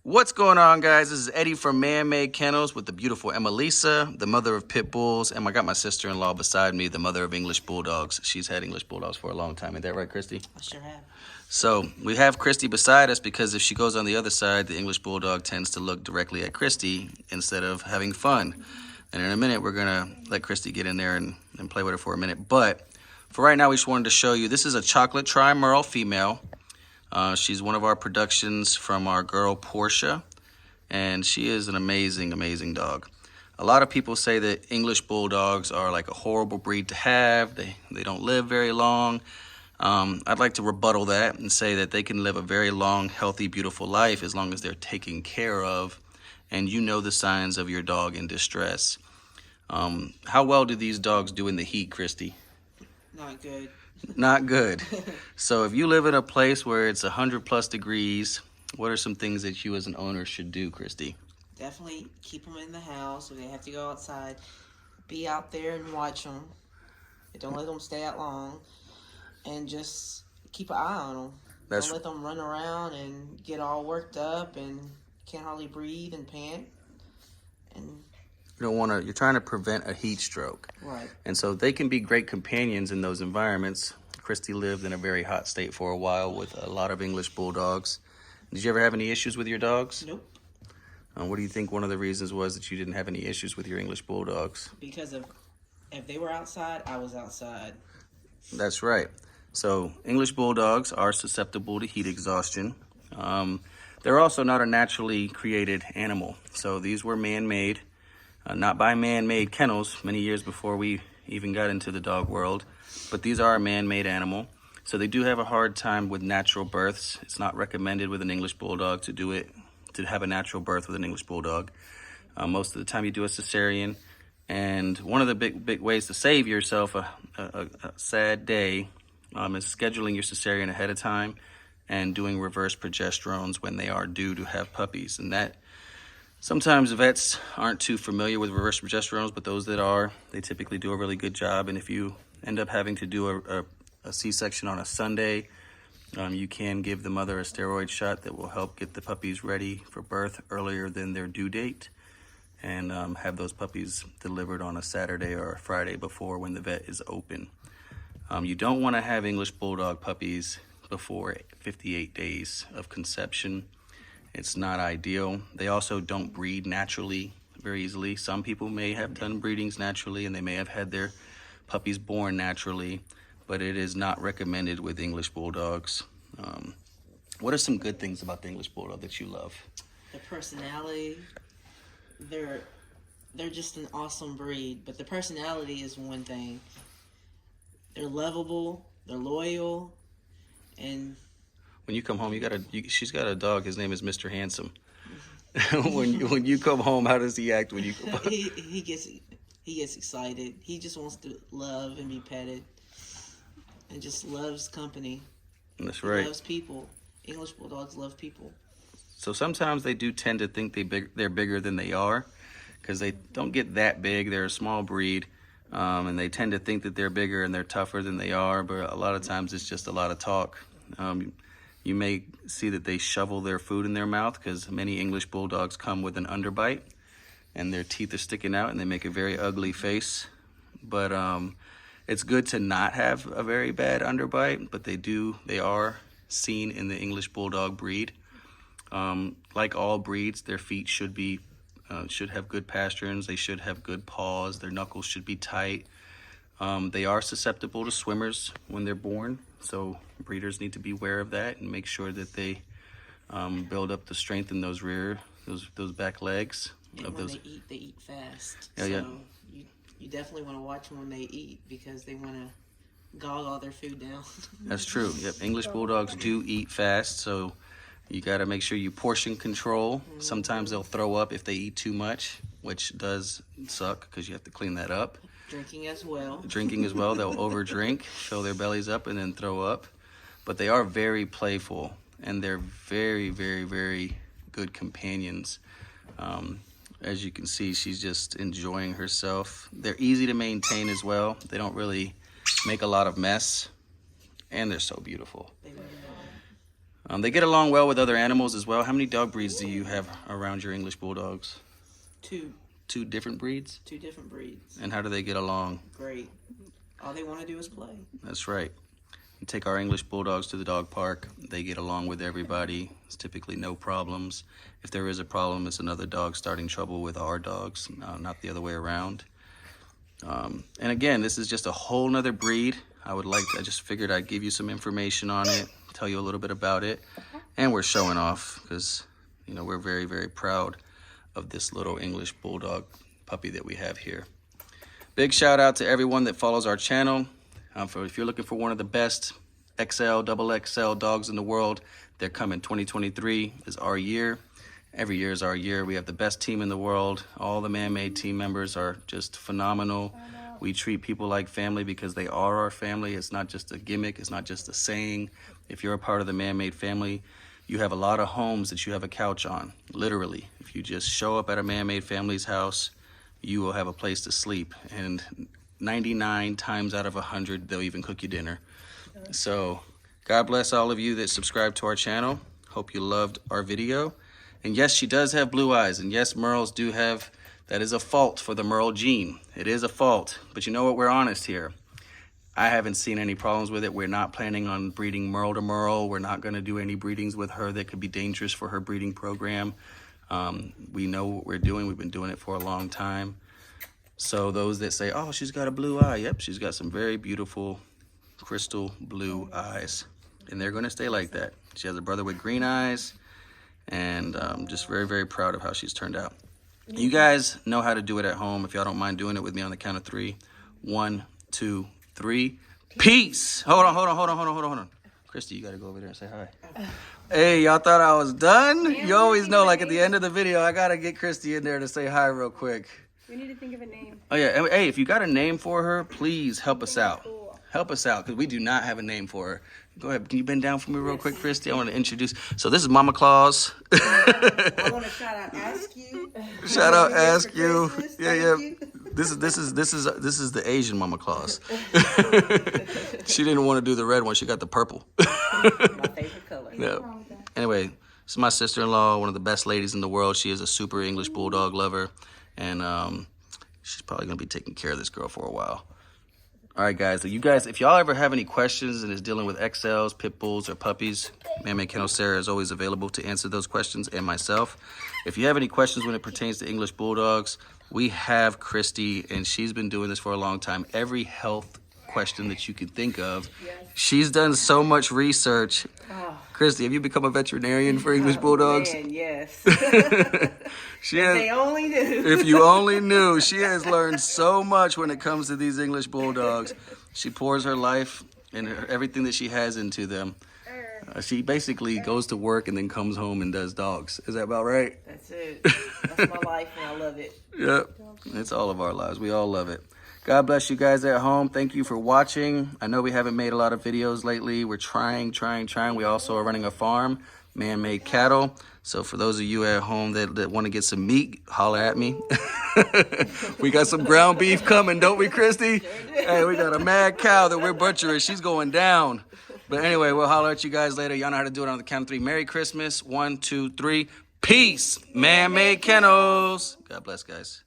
What's going on, guys? This is Eddie from Man-Made Kennels with the beautiful Emelisa, the mother of pit bulls, and I got my sister-in-law beside me, the mother of English Bulldogs. She's had English Bulldogs for a long time. Ain't that right, Christy? I sure have. So we have Christy beside us because if she goes on the other side, the English Bulldog tends to look directly at Christy instead of having fun. And in a minute, we're going to let Christy get in there and play with her for a minute. But for right now, we just wanted to show you, this is a chocolate tri-merle female. She's one of our productions from our girl Portia, and she is an amazing, amazing dog. A lot of people say that English Bulldogs are like a horrible breed to have. They don't live very long. I'd like to rebuttal that and say that they can live a very long, healthy, beautiful life as long as they're taken care of and you know the signs of your dog in distress. How well do these dogs do in the heat, Christy? Not good. Not good. So if you live in a place where it's 100+ degrees, what are some things that you as an owner should do, Christy? Definitely keep them in the house if they have to go outside. Be out there and watch them. Don't let them stay out long. And just keep an eye on them. Don't let them run around and get all worked up and can't hardly breathe and pant. And you don't want to, you're trying to prevent a heat stroke. Right. And so they can be great companions in those environments. Christy lived in a very hot state for a while with a lot of English Bulldogs. Did you ever have any issues with your dogs? Nope. What do you think one of the reasons was that you didn't have any issues with your English Bulldogs? Because if they were outside, I was outside. That's right. So English Bulldogs are susceptible to heat exhaustion. They're also not a naturally created animal. So these were man-made. Not by man-made kennels many years before we even got into the dog world, but these are a man-made animal. So they do have a hard time with natural births. It's not recommended with an English Bulldog to have a natural birth with an English Bulldog. Most of the time you do a cesarean. And one of the big ways to save yourself a sad day is scheduling your cesarean ahead of time and doing reverse progesterones when they are due to have puppies. And that sometimes vets aren't too familiar with reverse progesterones, but those that are, they typically do a really good job. And if you end up having to do a C-section on a Sunday, you can give the mother a steroid shot that will help get the puppies ready for birth earlier than their due date and have those puppies delivered on a Saturday or a Friday before when the vet is open. You don't want to have English Bulldog puppies before 58 days of conception. It's not ideal. They also don't breed naturally very easily. Some people may have done breedings naturally and they may have had their puppies born naturally, but it is not recommended with English Bulldogs. What are some good things about the English Bulldog that you love? The personality. They're just an awesome breed, but the personality is one thing. They're lovable, they're loyal, and when you come home, she's got a dog. His name is Mr. Handsome. when you come home, how does he act when you come home? He gets excited. He just wants to love and be petted, and just loves company. That's right. He loves people. English Bulldogs love people. So sometimes they do tend to think they're bigger than they are, because they don't get that big. They're a small breed, and they tend to think that they're bigger and they're tougher than they are. But a lot of times it's just a lot of talk. You may see that they shovel their food in their mouth because many English Bulldogs come with an underbite and their teeth are sticking out and they make a very ugly face. But it's good to not have a very bad underbite, but they are seen in the English Bulldog breed. Like all breeds, their feet should have good pasterns. They should have good paws. Their knuckles should be tight. They are susceptible to swimmers when they're born, so breeders need to be aware of that and make sure that they build up the strength in those back legs. And when they eat fast. Yeah, so you definitely want to watch them when they eat because they want to gog all their food down. That's true. Yep, English Bulldogs do eat fast, so you got to make sure you portion control. Sometimes they'll throw up if they eat too much, which does suck because you have to clean that up. Drinking as well. They'll overdrink, fill their bellies up, and then throw up. But they are very playful, and they're very, very, very good companions. As you can see, she's just enjoying herself. They're easy to maintain as well. They don't really make a lot of mess, and they're so beautiful. They get along well with other animals as well. How many dog breeds do you have around your English Bulldogs? Two. Two different breeds? Two different breeds. And how do they get along? Great. All they want to do is play. That's right. You take our English Bulldogs to the dog park. They get along with everybody. It's typically no problems. If there is a problem, it's another dog starting trouble with our dogs, not the other way around. And again, this is just a whole nother breed. I just figured I'd give you some information on it, tell you a little bit about it. And we're showing off because, you know, we're very, very proud of this little English Bulldog puppy that we have here. Big shout out to everyone that follows our channel. If you're looking for one of the best XL, double XL dogs in the world, they're coming. 2023 is our year. Every year is our year. We have the best team in the world. All the man-made team members are just phenomenal. We treat people like family because they are our family. It's not just a gimmick. It's not just a saying. If you're a part of the man-made family, you have a lot of homes that you have a couch on, literally. If you just show up at a man-made family's house, you will have a place to sleep. And 99 times out of 100, they'll even cook you dinner. So God bless all of you that subscribe to our channel. Hope you loved our video. And yes, she does have blue eyes. And yes, Merles do have, that is a fault for the Merle gene. It is a fault. But you know what? We're honest here. I haven't seen any problems with it. We're not planning on breeding Merle to Merle. We're not going to do any breedings with her that could be dangerous for her breeding program. We know what we're doing. We've been doing it for a long time. So those that say, oh, she's got a blue eye. Yep, she's got some very beautiful crystal blue eyes. And they're going to stay like that. She has a brother with green eyes. And I'm just very, very proud of how she's turned out. You guys know how to do it at home. If y'all don't mind doing it with me on the count of 3. 1, 2, 3. Peace. Hold on. Christy, you got to go over there and say hi. Hey, y'all thought I was done? You always know, like at the end of the video, I got to get Christy in there to say hi real quick. We need to think of a name. Oh, yeah. Hey, if you got a name for her, please help us out. Help us out, because we do not have a name for her. Go ahead. Can you bend down for me real quick, Christy? I want to introduce. So this is Mama Claus. I want to shout out Ask You. Shout out Ask You. Yeah. This is the Asian Mama Claus. She didn't want to do the red one. She got the purple. My favorite color. Yeah. Anyway, this is my sister-in-law, one of the best ladies in the world. She is a super English Bulldog lover, and she's probably gonna be taking care of this girl for a while. All right, guys. So if y'all ever have any questions and is dealing with XLs, pit bulls, or puppies, Man-Made Kennel Sarah is always available to answer those questions, and myself. If you have any questions when it pertains to English Bulldogs, we have Christy, and she's been doing this for a long time. Every health question that you can think of, she's done so much research. Oh. Christy, have you become a veterinarian for English Bulldogs? Man, yes. They only knew. If you only knew, she has learned so much when it comes to these English Bulldogs. She pours her life and everything that she has into them. She basically goes to work and then comes home and does dogs. Is that about right? That's it. That's my life, and I love it. Yep. It's all of our lives. We all love it. God bless you guys at home. Thank you for watching. I know we haven't made a lot of videos lately. We're trying. We also are running a farm, man-made cattle. So for those of you at home that want to get some meat, holler at me. We got some ground beef coming, don't we, Christy? Hey, we got a mad cow that we're butchering. She's going down. But anyway, we'll holler at you guys later. Y'all know how to do it on the count of 3. Merry Christmas. 1, 2, 3. Peace. Man-Made Kennels. God bless, guys.